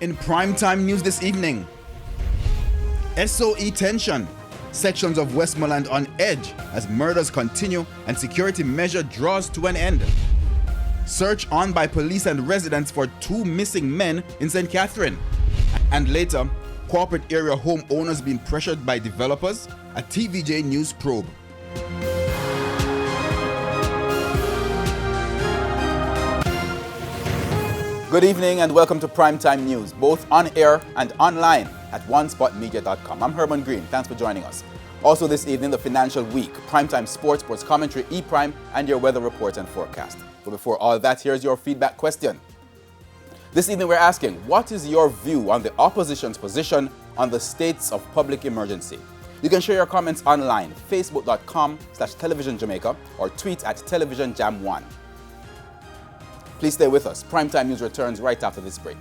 In primetime news this evening, SOE tension. Sections of Westmoreland on edge as murders continue and security measure draws to an end. Search on by police and residents for 2 missing men in St. Catherine. And later, corporate area homeowners being pressured by developers. A TVJ news probe. Good evening and welcome to Primetime News, both on air and online at onespotmedia.com. I'm Herman Green. Thanks for joining us. Also this evening, the Financial Week, Primetime Sports commentary, E-Prime, and your weather report and forecast. But before all that, here's your feedback question. This evening we're asking, what is your view on the opposition's position on the states of public emergency? You can share your comments online, facebook.com/televisionjamaica or tweet at televisionjam1. Please stay with us. Primetime News returns right after this break.